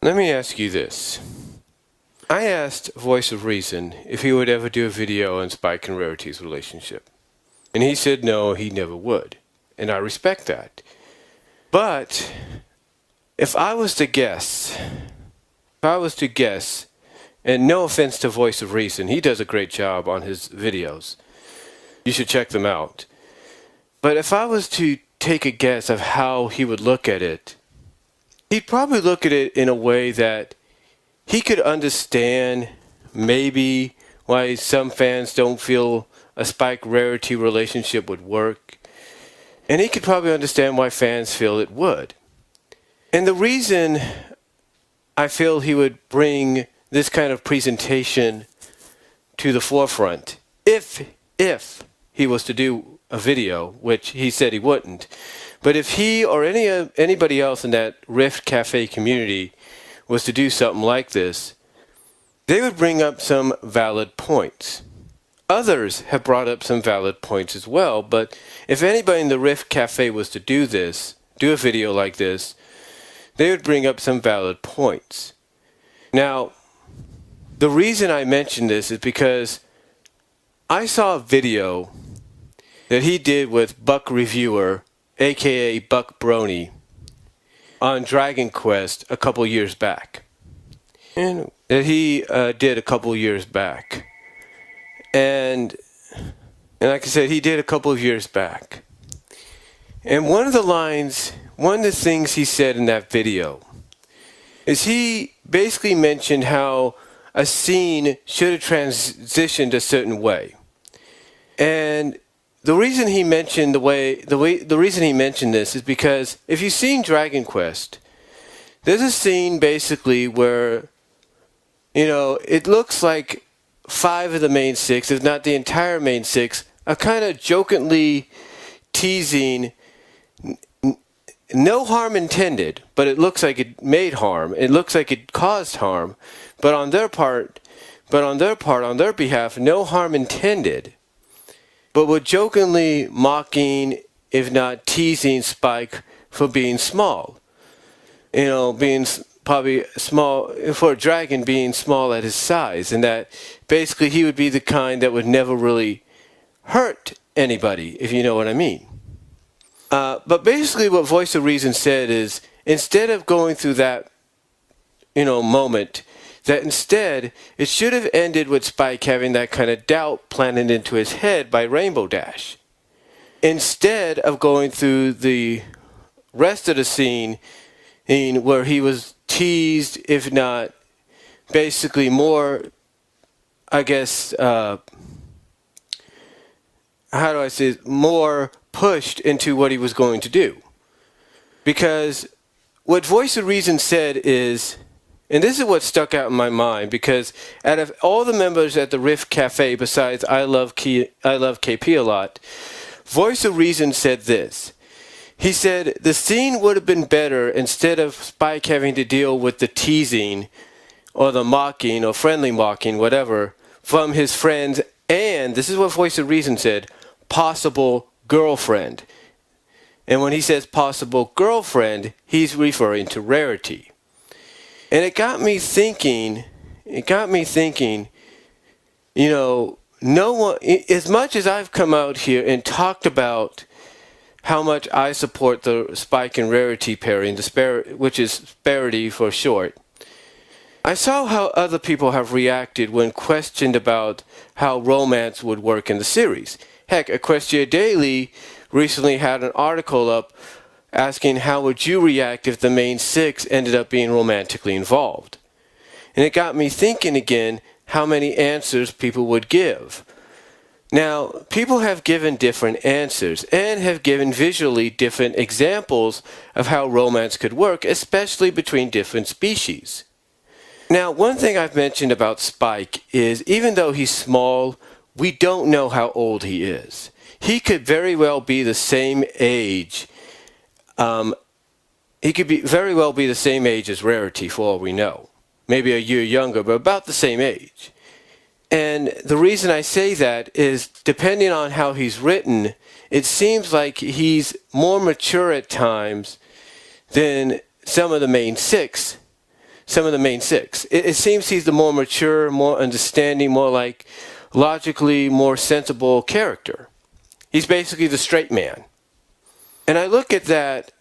Let me ask you this. I asked Voice of Reason if he would ever do a video on Spike and Rarity's relationship. And he said no, he never would. And I respect that. But if I was to guess, and no offense to Voice of Reason, he does a great job on his videos. You should check them out. But if I was to take a guess of how he would look at it, he'd probably look at it in a way that he could understand maybe why some fans don't feel a Spike-Rarity relationship would work. And he could probably understand why fans feel it would. And the reason I feel he would bring this kind of presentation to the forefront, if he was to do a video, which he said he wouldn't, but if he or anybody else in that Rift Cafe community was to do something like this, they would bring up some valid points. Others have brought up some valid points as well, but if anybody in the Rift Cafe was to do a video like this, they would bring up some valid points. Now, the reason I mention this is because I saw a video that he did with Buck Reviewer, aka Buck Brony, on Dragon Quest a couple years back. And that he did a couple years back. And like I said, he did a couple of years back. And one of the things he said in that video is he basically mentioned how a scene should have transitioned a certain way. And the reason he mentioned this is because if you've seen Dragon Quest, there's a scene basically where, it looks like 5 of the main 6, if not the entire main 6, are kind of jokingly teasing, no harm intended, but it looks like it made harm. It looks like it caused harm, but on their behalf, no harm intended. But we're jokingly mocking, if not teasing, Spike for being small. Being probably small, for a dragon being small at his size. And that basically he would be the kind that would never really hurt anybody, if you know what I mean. But basically what Voice of Reason said is, instead of going through that, moment, that instead it should have ended with Spike having that kind of doubt planted into his head by Rainbow Dash. Instead of going through the rest of the scene where he was teased, if not basically more, I guess, more pushed into what he was going to do. Because what Voice of Reason said is, and this is what stuck out in my mind, because out of all the members at the Rift Cafe, besides I love KP a lot, Voice of Reason said this. He said, the scene would have been better instead of Spike having to deal with the teasing or the mocking or friendly mocking, whatever, from his friends and, this is what Voice of Reason said, possible girlfriend. And when he says possible girlfriend, he's referring to Rarity. And it got me thinking, no one, as much as I've come out here and talked about how much I support the Spike and Rarity pairing, which is Sparity for short, I saw how other people have reacted when questioned about how romance would work in the series. Heck, Equestria Daily recently had an article up asking how would you react if the main 6 ended up being romantically involved. And it got me thinking again how many answers people would give. Now, people have given different answers and have given visually different examples of how romance could work, especially between different species. Now, one thing I've mentioned about Spike is even though he's small, we don't know how old he is. He could very well be the same age. He could very well be the same age as Rarity for all we know. Maybe a year younger, but about the same age. And the reason I say that is, depending on how he's written, it seems like he's more mature at times than some of the main 6. some of the main six. It seems he's the more mature, more understanding, more like logically more sensible character. He's basically the straight man. And I look at that,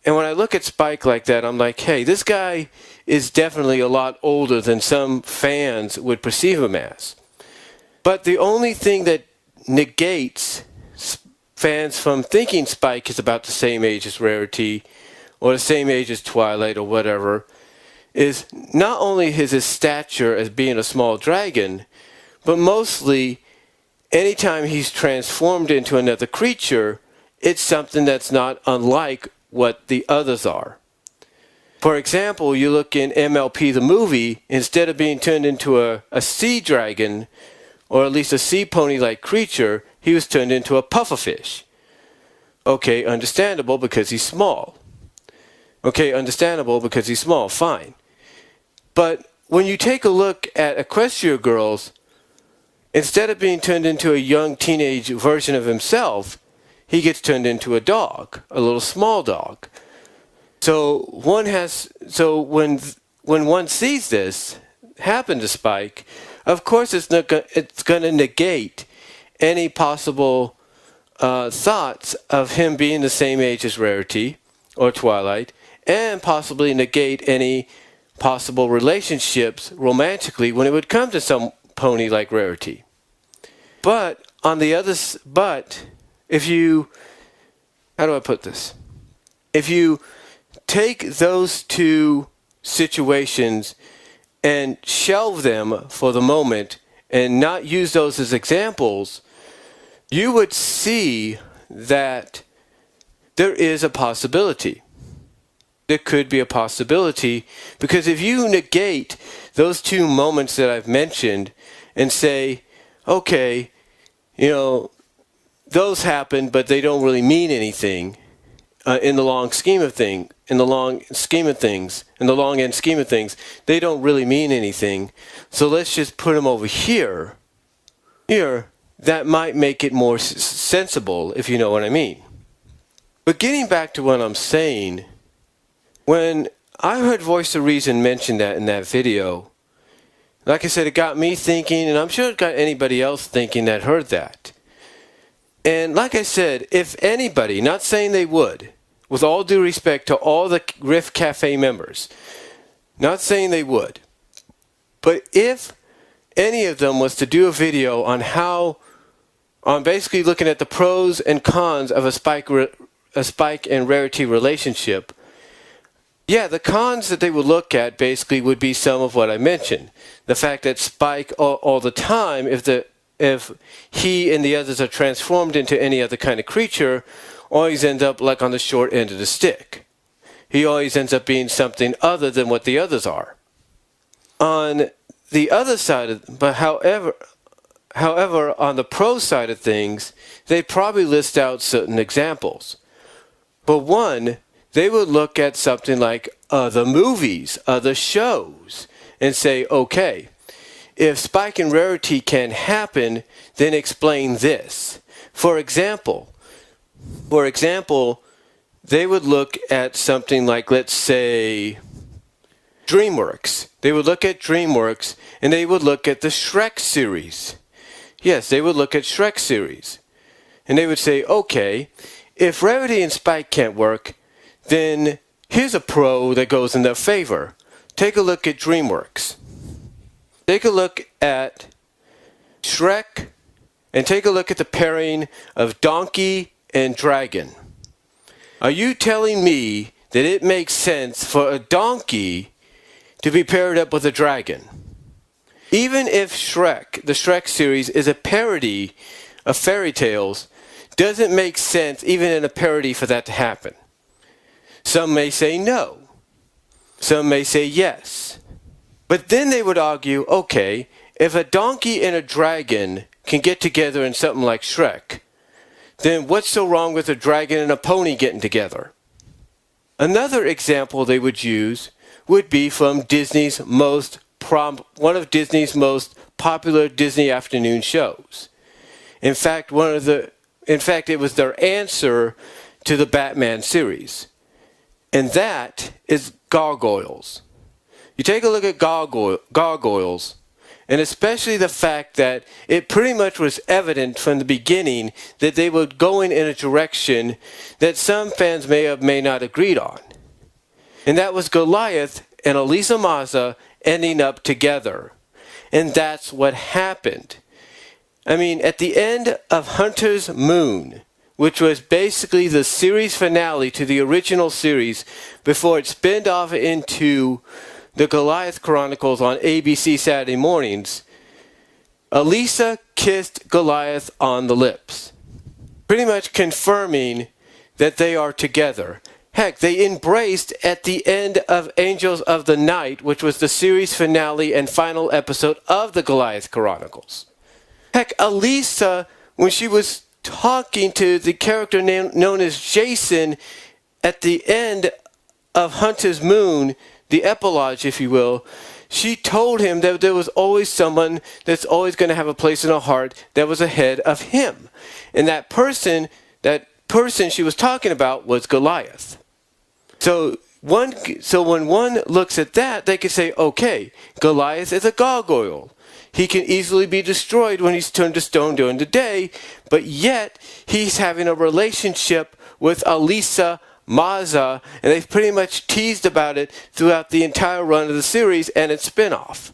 and when I look at Spike like that, I'm like, hey, this guy is definitely a lot older than some fans would perceive him as. But the only thing that negates fans from thinking Spike is about the same age as Rarity or the same age as Twilight or whatever is not only his stature as being a small dragon, but mostly anytime he's transformed into another creature, it's something that's not unlike what the others are. For example, you look in MLP the movie, instead of being turned into a sea dragon, or at least a sea pony-like creature, he was turned into a pufferfish. Okay, understandable because he's small. Okay, understandable because he's small, fine. But when you take a look at Equestria Girls, instead of being turned into a young teenage version of himself, he gets turned into a dog, a little small dog. So when one sees this happen to Spike, of course it's going to negate any possible thoughts of him being the same age as Rarity or Twilight, and possibly negate any possible relationships romantically when it would come to some pony like Rarity. But on the other, if you, how do I put this? If you take those two situations and shelve them for the moment and not use those as examples, you would see that there is a possibility. There could be a possibility, because if you negate those two moments that I've mentioned and say, okay, those happen, but they don't really mean anything in the long scheme of things. In the long end scheme of things, they don't really mean anything. So let's just put them over here. That might make it more sensible, if you know what I mean. But getting back to what I'm saying, when I heard Voice of Reason mention that in that video, like I said, it got me thinking, and I'm sure it got anybody else thinking that heard that. And like I said, if anybody, not saying they would, with all due respect to all the Riff Cafe members, not saying they would, but if any of them was to do a video on basically looking at the pros and cons of a Spike and Rarity relationship, yeah, the cons that they would look at basically would be some of what I mentioned. The fact that Spike all the time, if he and the others are transformed into any other kind of creature, always ends up like on the short end of the stick. He always ends up being something other than what the others are. On the other side however, on the pro side of things, they probably list out certain examples. But one, they would look at something like other movies, other shows, and say, okay, if Spike and Rarity can happen, then explain this. For example, they would look at something like, let's say, DreamWorks. They would look at DreamWorks, and they would look at the Shrek series. Yes, they would look at Shrek series. And they would say, okay, if Rarity and Spike can't work, then here's a pro that goes in their favor. Take a look at DreamWorks. Take a look at Shrek, and take a look at the pairing of donkey and dragon. Are you telling me that it makes sense for a donkey to be paired up with a dragon? Even if Shrek, the Shrek series, is a parody of fairy tales, doesn't make sense even in a parody for that to happen. Some may say no. Some may say yes. But then they would argue, okay, if a donkey and a dragon can get together in something like Shrek, then what's so wrong with a dragon and a pony getting together? Another example they would use would be from one of Disney's most popular Disney afternoon shows. In fact, it was their answer to the Batman series. And that is gargoyles. You take a look at gargoyles, and especially the fact that it pretty much was evident from the beginning that they were going in a direction that some fans may not agreed on. And that was Goliath and Elisa Maza ending up together. And that's what happened. I mean, at the end of Hunter's Moon, which was basically the series finale to the original series before it spinned off into the Goliath Chronicles on ABC Saturday mornings, Elisa kissed Goliath on the lips, pretty much confirming that they are together. Heck, they embraced at the end of Angels of the Night, which was the series finale and final episode of the Goliath Chronicles. Heck, Elisa, when she was talking to the character known as Jason at the end of Hunter's Moon, the epilogue, if you will, she told him that there was always someone that's always going to have a place in her heart that was ahead of him. And that person she was talking about was Goliath. So when one looks at that, they could say, okay, Goliath is a gargoyle. He can easily be destroyed when he's turned to stone during the day, but yet he's having a relationship with Elisa Maza, and they've pretty much teased about it throughout the entire run of the series and its spin-off.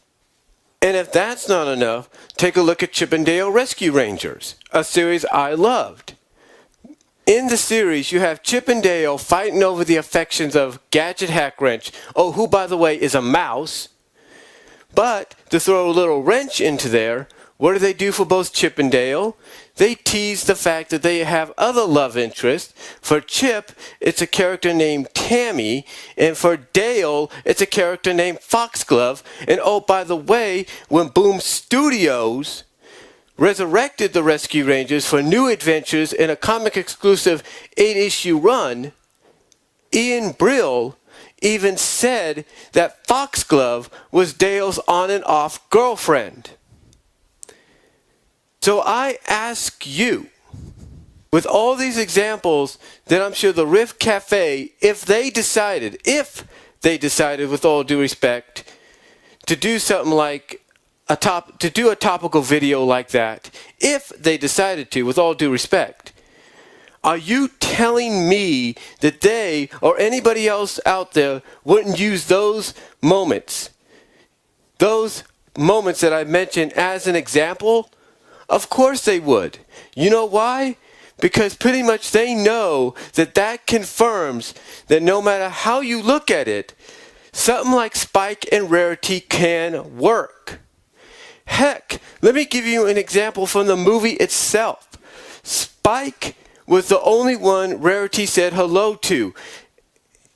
And if that's not enough, take a look at Chip 'n Dale Rescue Rangers, a series I loved. In the series, you have Chip and Dale fighting over the affections of Gadget Hackwrench, who, by the way, is a mouse. But to throw a little wrench into there, what do they do for both Chip and Dale? They tease the fact that they have other love interests. For Chip, it's a character named Tammy, and for Dale, it's a character named Foxglove. And by the way, when Boom Studios resurrected the Rescue Rangers for new adventures in a comic-exclusive 8-issue run, Ian Brill even said that Foxglove was Dale's on and off girlfriend. So I ask you, with all these examples that I'm sure the Rift Cafe, if they decided with all due respect, to do something like to do a topical video like that, if they decided to, with all due respect, are you telling me that they or anybody else out there wouldn't use those moments that I mentioned as an example? Of course they would. You know why? Because pretty much they know that confirms that no matter how you look at it, something like Spike and Rarity can work. Heck, let me give you an example from the movie itself. Spike was the only one Rarity said hello to.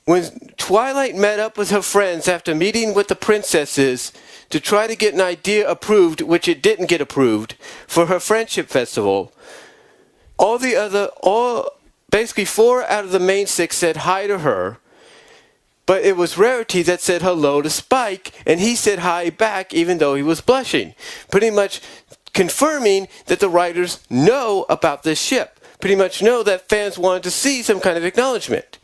When Twilight met up with her friends after meeting with the princesses to try to get an idea approved, which it didn't get approved, for her friendship festival, basically 4 out of the main 6 said hi to her, but it was Rarity that said hello to Spike, and he said hi back even though he was blushing, pretty much confirming that the writers know about this ship, pretty much know that fans wanted to see some kind of acknowledgement.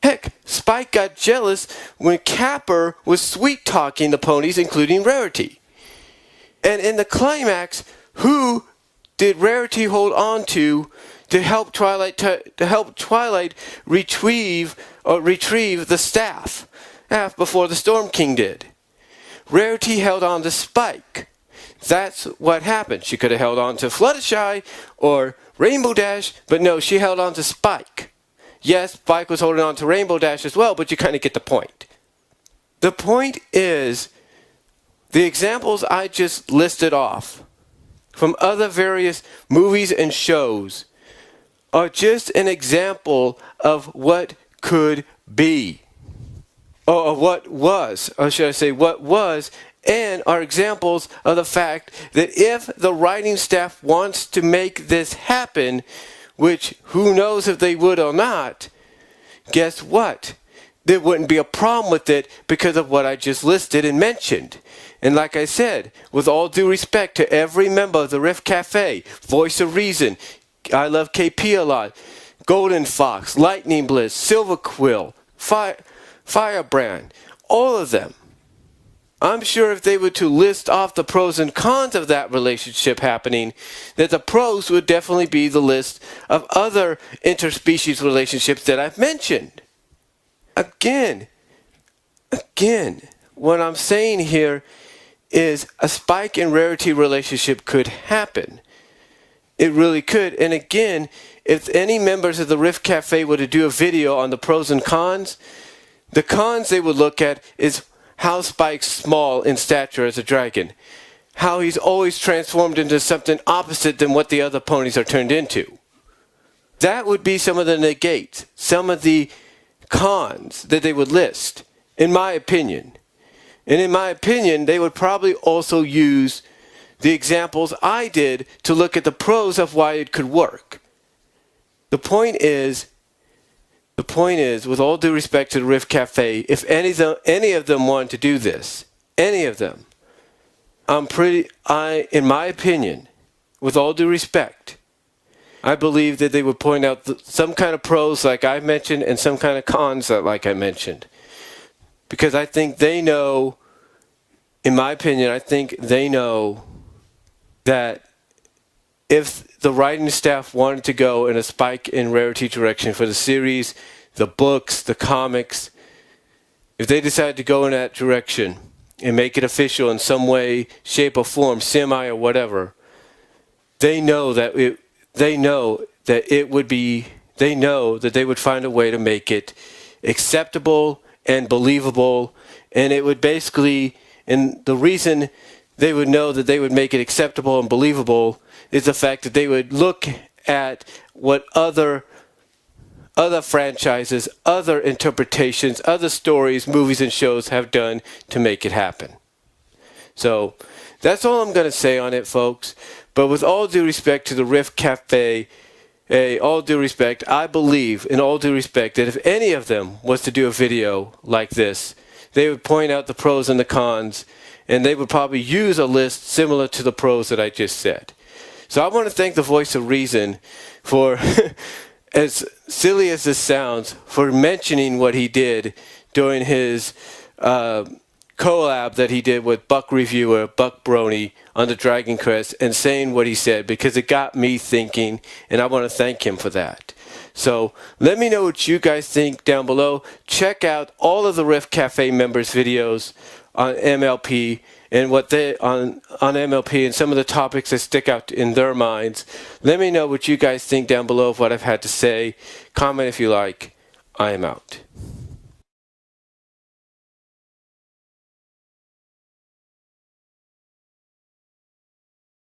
Heck, Spike got jealous when Capper was sweet-talking the ponies, including Rarity. And in the climax, who did Rarity hold on to help Twilight retrieve the staff before the Storm King did? Rarity held on to Spike. That's what happened. She could have held on to Fluttershy or Rainbow Dash, but no, she held on to Spike. Yes, Spike was holding on to Rainbow Dash as well, but you kind of get the point. The point is, the examples I just listed off from other various movies and shows are just an example of what could be. Or what was, or should I say what was, and are examples of the fact that if the writing staff wants to make this happen, which who knows if they would or not, guess what? There wouldn't be a problem with it because of what I just listed and mentioned. And like I said, with all due respect to every member of the Rift Cafe, Voice of Reason, I love KP a lot, Golden Fox, Lightning Bliss, Silver Quill, Firebrand, all of them, I'm sure if they were to list off the pros and cons of that relationship happening, that the pros would definitely be the list of other interspecies relationships that I've mentioned. Again, what I'm saying here is a Spike and Rarity relationship could happen. It really could. And again, if any members of the Rift Cafe were to do a video on the pros and cons, the cons they would look at is how Spike's small in stature as a dragon, how he's always transformed into something opposite than what the other ponies are turned into. That would be some of the negates, some of the cons that they would list, in my opinion. And in my opinion, they would probably also use the examples I did to look at the pros of why it could work. The point is, with all due respect to the Rift Cafe, if any of them wanted to do this, any of them, in my opinion, with all due respect, I believe that they would point out some kind of pros like I mentioned and some kind of cons like I mentioned. Because I think they know, in my opinion, I think they know that if the writing staff wanted to go in a Spike and Rarity direction for the series, the books, the comics, if they decided to go in that direction and make it official in some way, shape, or form, semi or whatever, they know that they know that they would find a way to make it acceptable and believable, and it would basically, and the reason they would know that they would make it acceptable and believable is the fact that they would look at what other franchises, other interpretations, other stories, movies, and shows have done to make it happen. So that's all I'm going to say on it, folks. But with all due respect to the Rift Cafe, all due respect, I believe, in all due respect, that if any of them was to do a video like this, they would point out the pros and the cons, and they would probably use a list similar to the pros that I just said. So I want to thank the Voice of Reason for, as silly as this sounds, for mentioning what he did during his collab that he did with Buck Reviewer, Buck Brony, on the Dragon Quest, and saying what he said, because it got me thinking, and I want to thank him for that. So let me know what you guys think down below. Check out all of the Rift Cafe members' videos on MLP and what they on MLP and some of the topics that stick out in their minds. Let me know what you guys think down below of what I've had to say. Comment if you like. I am out.